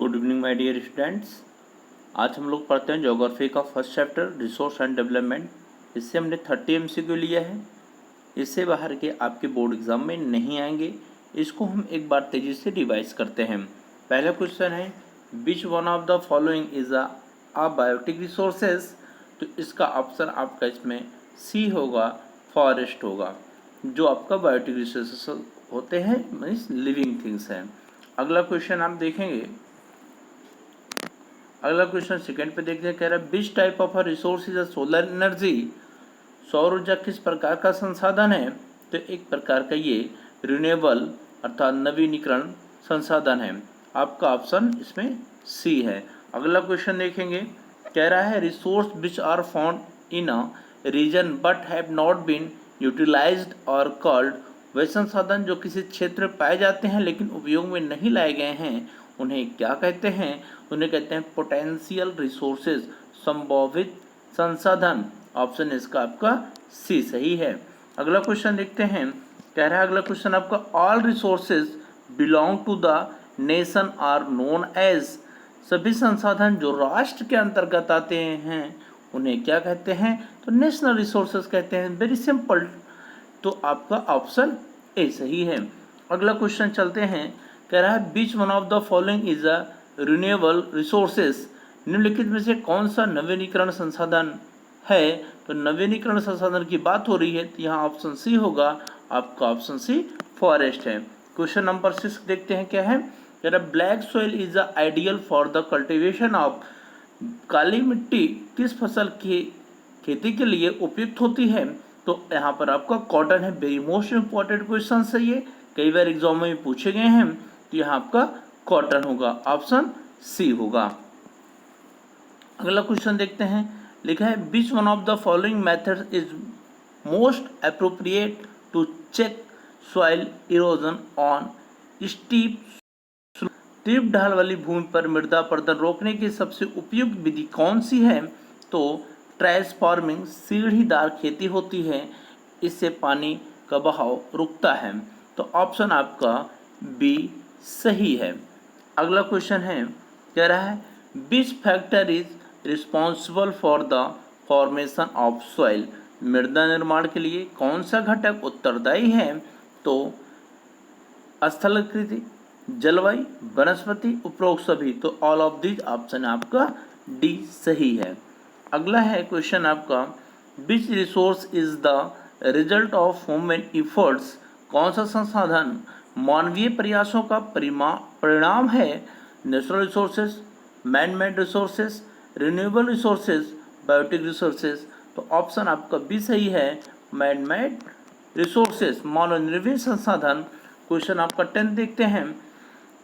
Good evening my dear students. आज हम लोग पढ़ते हैं ज्योग्राफी का first chapter resource and development. इससे हमने 30 MCQ लिया है। इससे बाहर के आपके बोर्ड एग्जाम में नहीं आएंगे। इसको हम एक बार तेजी से रिवाइज करते हैं। पहला क्वेश्चन है which one of the following is a biotic resources. तो इसका ऑप्शन आपका इसमें सी होगा, फॉरेस्ट होगा, जो आपका बायोटिक रिसोर्सेज होते हैं, मीन्स लिविंग थिंग्स हैं। अगला क्वेश्चन आप देखेंगे। अगला क्वेश्चन सेकंड पे देखते हैं, कह रहा है which type of a resource is a solar energy. सौर ऊर्जा किस प्रकार का संसाधन है। तो एक प्रकार का ये रिन्यूएबल अर्थात नवीनीकरण संसाधन है। आपका ऑप्शन इसमें सी है। अगला क्वेश्चन देखेंगे, कह रहा है resource which are found in a region but have not been utilised और कॉल्ड। वे संसाधन जो किसी क्षेत्र में पाए जाते हैं लेकिन उपयोग में नहीं लाए गए हैं, उन्हें क्या कहते हैं। उन्हें कहते हैं पोटेंशियल रिसोर्सेज, संभावित संसाधन। ऑप्शन इसका आपका सी सही है। अगला क्वेश्चन देखते हैं, कह रहा है अगला क्वेश्चन आपका all resources belong to the nation are known as. सभी संसाधन जो राष्ट्र के अंतर्गत आते हैं उन्हें क्या कहते हैं। तो नेशनल रिसोर्सेज कहते हैं। Very simple. तो आपका ऑप्शन ए सही है। अगला क्वेश्चन चलते हैं, कह रहा है which one of the following is a renewable resources. निम्नलिखित में से कौन सा नवीनीकरण संसाधन है। तो नवीनीकरण संसाधन की बात हो रही है तो यहाँ ऑप्शन सी होगा। आपका ऑप्शन सी फॉरेस्ट है। क्वेश्चन नंबर 6 देखते हैं, क्या है, कह रहा है black soil is a ideal for the cultivation of. काली मिट्टी किस फसल की खेती के लिए उपयुक्त होती है। तो यहाँ पर आपका कॉटन है। वेरी मोस्ट इंपॉर्टेंट क्वेश्चन है ये, कई बार एग्जाम में पूछे गए हैं। तो यहाँ आपका कॉटन होगा, ऑप्शन सी होगा। अगला क्वेश्चन देखते हैं, लिखा है which one of the following method is most appropriate to check soil erosion on steep. तीव्र ढाल वाली भूमि पर मृदा अपरदन रोकने की सबसे उपयुक्त विधि कौन सी है। तो ट्रेस फार्मिंग, सीढ़ीदार खेती होती है। इससे पानी का बहाव रुकता है। तो ऑप्शन आपका बी सही है। अगला क्वेश्चन है, कह रहा है which factor is responsible for the formation of soil. मृदा निर्माण के लिए कौन सा घटक उत्तरदायी है। तो स्थलाकृति, जलवायु, वनस्पति, उपरोक्त सभी। तो ऑल ऑफ दिस ऑप्शन आपका डी सही है। अगला है क्वेश्चन आपका which resource is the result of human efforts. कौन सा संसाधन मानवीय प्रयासों का परिणाम है। Natural resources, man made resources, renewable resources, biotic resources. तो ऑप्शन आपका बी सही है, मैन मेड रिसोर्सेज, मानव निर्मित संसाधन। क्वेश्चन आपका 10 देखते हैं,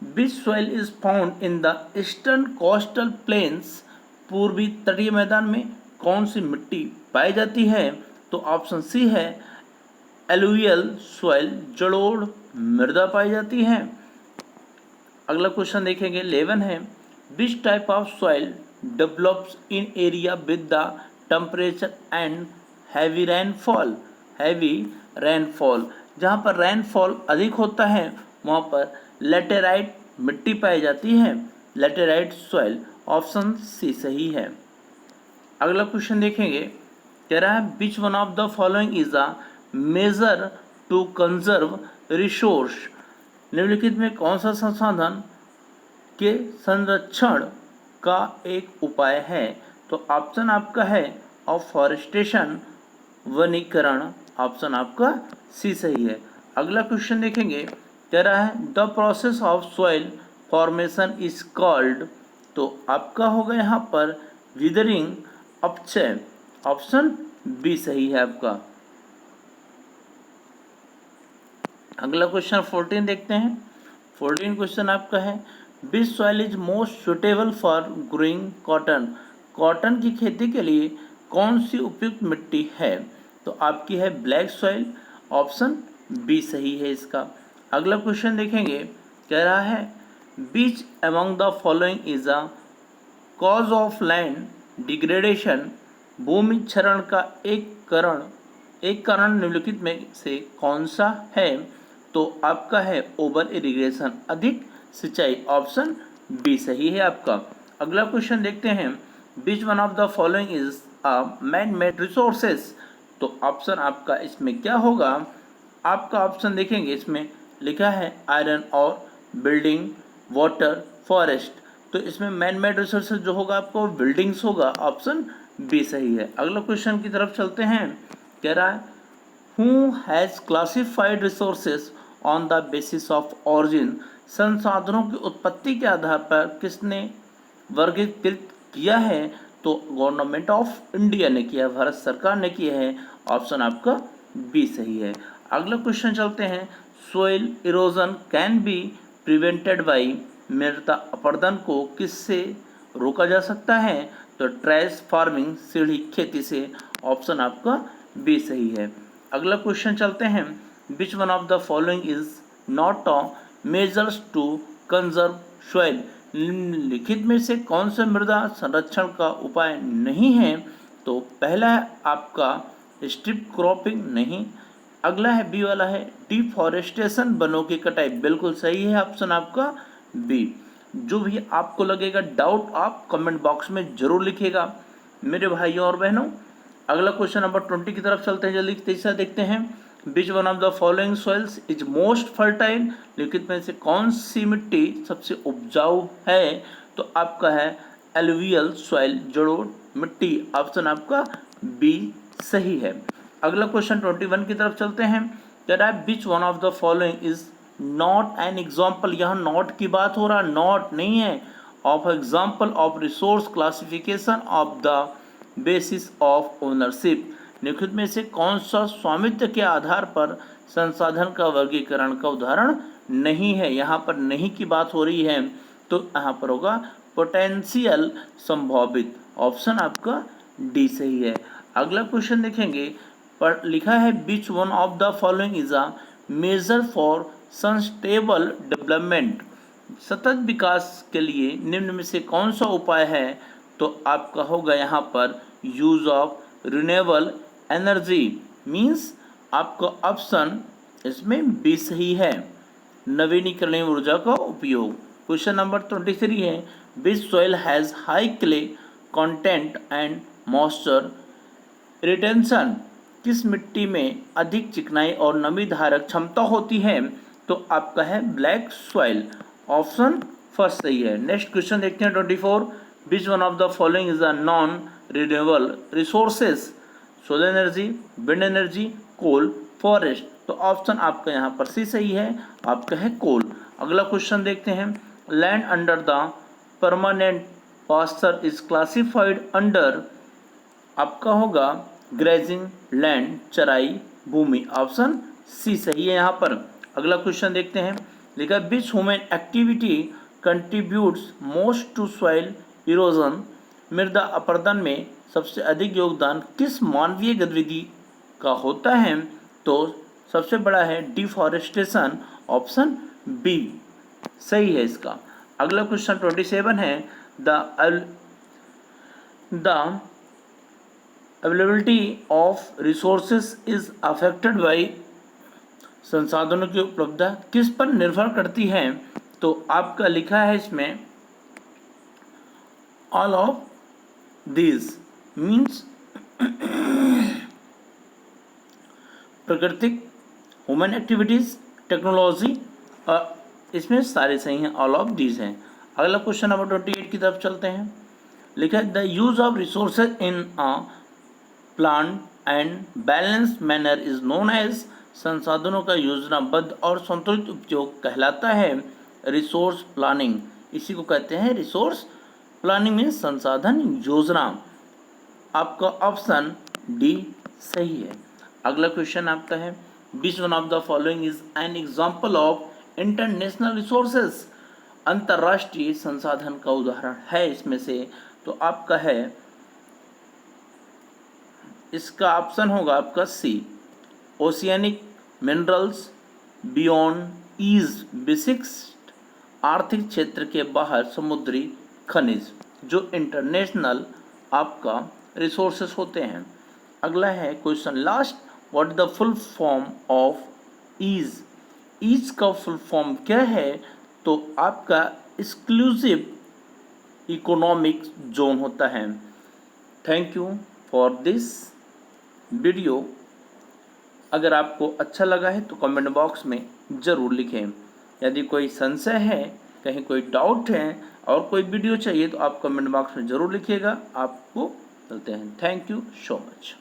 विच soil is found in the eastern coastal planes. पूर्वी तटीय मैदान में कौन सी मिट्टी पाई जाती है। तो ऑप्शन सी है एलुवियल सॉइल, जलोढ़ मृदा पाई जाती है। अगला क्वेश्चन देखेंगे 11 है, which type of soil develops in area with the temperature and heavy rainfall. Heavy rainfall, जहाँ पर रेनफॉल अधिक होता है वहाँ पर लेटेराइट मिट्टी पाई जाती है, लेटेराइट सॉइल। ऑप्शन सी सही है। अगला क्वेश्चन देखेंगे, कह रहा है which one of the following is a major to conserve resource. निम्नलिखित में कौन सा संसाधन के संरक्षण का एक उपाय है। तो ऑप्शन आपका है अफॉरेस्टेशन, वनीकरण। ऑप्शन आपका सी सही है। अगला क्वेश्चन देखेंगे, कह रहा है the process of soil formation is called. तो आपका होगा यहाँ पर विदरिंग, अपक्षय। ऑप्शन बी सही है आपका। अगला क्वेश्चन 14 देखते हैं। 14 क्वेश्चन आपका है विच soil is most suitable for growing cotton. Cotton की खेती के लिए कौन सी उपयुक्त मिट्टी है। तो आपकी है ब्लैक सॉइल। ऑप्शन बी सही है इसका। अगला क्वेश्चन देखेंगे, कह रहा है which among the following is a cause of land degradation. भूमि क्षरण का एक कारण निम्नलिखित में से कौन सा है। तो आपका है ओवर इरिगेशन, अधिक सिंचाई। ऑप्शन बी सही है आपका। अगला क्वेश्चन देखते हैं, which one of the following is a man made resources. तो ऑप्शन आपका इसमें क्या होगा, आपका ऑप्शन देखेंगे इसमें लिखा है आयरन और बिल्डिंग, वाटर, फॉरेस्ट। तो इसमें मैन मेड रिसोर्सेज जो होगा आपको बिल्डिंग्स होगा, ऑप्शन बी सही है। अगला क्वेश्चन की तरफ चलते हैं, कह रहा है who has classified resources on the basis of origin. संसाधनों की उत्पत्ति के आधार पर किसने वर्गीकृत किया है, तो गवर्नमेंट ऑफ इंडिया ने किया, भारत सरकार ने किया है, ऑप्शन आपका बी सही है। अगला क्वेश्चन चलते हैं, soil erosion can be prevented by. मृदा अपरदन को किससे रोका जा सकता है, तो ट्रेस फार्मिंग, सीढ़ी खेती से, ऑप्शन आपका बी सही है। अगला क्वेश्चन चलते हैं, which one of the following is not a measures to conserve soil. निम्नलिखित में से कौन सा मृदा संरक्षण का उपाय नहीं है, तो पहला है आपका स्ट्रिप क्रॉपिंग, नहीं। अगला है बी वाला है डिफॉरेस्टेशन, वनों की कटाई, बिल्कुल सही है, ऑप्शन आपका बी। जो भी आपको लगेगा डाउट आप कमेंट बॉक्स में जरूर लिखिएगा मेरे भाइयों और बहनों। अगला क्वेश्चन नंबर 20 की तरफ चलते हैं, जल्दी तीसरा देखते हैं, which one of the following soils is most fertile. लिखित में से कौन सी मिट्टी सबसे उपजाऊ है, तो आपका है एलुवियल सॉइल, जड़ोड़ मिट्टी, ऑप्शन आपका बी सही है। अगला क्वेश्चन 21 की तरफ चलते हैं, कह रहा है which one of the following is not an example. यहाँ नॉट की बात हो रहा, नॉट नहीं है, of example of resource classification of the basis of ownership. निम्नलिखित में से कौन सा स्वामित्व के आधार पर संसाधन का वर्गीकरण का उदाहरण नहीं है। यहाँ पर नहीं की बात हो रही है, तो यहाँ पर होगा पोटेंशियल, संभावित, ऑप्शन आपका डी सही है। अगला क्वेश्चन देखेंगे, पर लिखा है which one of the following is a major for sustainable development. सतत विकास के लिए निम्न में से कौन सा उपाय है, तो आपका होगा यहाँ पर use of renewable energy, means आपका ऑप्शन इसमें बी सही है, नवीनीकरणीय ऊर्जा का उपयोग। क्वेश्चन नंबर 23 है, विच soil has high clay content and moisture retention. किस मिट्टी में अधिक चिकनाई और नमी धारक क्षमता होती है, तो आपका है ब्लैक सॉइल, ऑप्शन फर्स्ट सही है। नेक्स्ट क्वेश्चन देखते हैं 24, which one of the following is a non renewable resources. Solar energy, wind energy, coal, forest, तो ऑप्शन आपका यहाँ पर सी सही है, आपका है कोल। अगला क्वेश्चन देखते हैं, land under the permanent pasture is classified under, आपका होगा ग्रेजिंग लैंड, चराई भूमि, ऑप्शन सी सही है यहाँ पर। अगला क्वेश्चन देखते हैं, लिखा which human activity contributes most to soil erosion. मृदा अपरदन में सबसे अधिक योगदान किस मानवीय गतिविधि का होता है, तो सबसे बड़ा है डिफॉरेस्टेशन, ऑप्शन बी सही है इसका। अगला क्वेश्चन 27 है, the availability of resources is affected by. संसाधनों की उपलब्धता किस पर निर्भर करती है, तो आपका लिखा है इसमें ऑल ऑफ दीज, मीन्स प्राकृतिक, ह्यूमन एक्टिविटीज, टेक्नोलॉजी, और इसमें सारे सही हैं, ऑल ऑफ दीज हैं। अगला क्वेश्चन नंबर 28 की तरफ चलते हैं, लिखा है the use of resources in a plan and balance manner is known as. संसाधनों का योजनाबद्ध और संतुलित उपयोग कहलाता है रिसोर्स प्लानिंग, इसी को कहते हैं रिसोर्स प्लानिंग में संसाधन योजना, आपका ऑप्शन डी सही है। अगला क्वेश्चन आपका है, which one of the following is an example of international resources. अंतर्राष्ट्रीय संसाधन का उदाहरण है इसमें से, तो आपका है इसका ऑप्शन होगा आपका सी, ओशियनिक मिनरल्स बियॉन्ड ईज, विशिष्ट आर्थिक क्षेत्र के बाहर समुद्री खनिज, जो इंटरनेशनल आपका रिसोर्सेस होते हैं। अगला है question last, what is the full form of EEZ. EEZ का फुल फॉर्म क्या है, तो आपका एक्सक्लूसिव इकोनॉमिक जोन होता है। Thank you for this video. अगर आपको अच्छा लगा है तो कमेंट बॉक्स में ज़रूर लिखें। यदि कोई संशय है, कहीं कोई डाउट है और कोई वीडियो चाहिए तो आप कमेंट बॉक्स में ज़रूर लिखिएगा। आपको मिलते हैं। Thank you so much.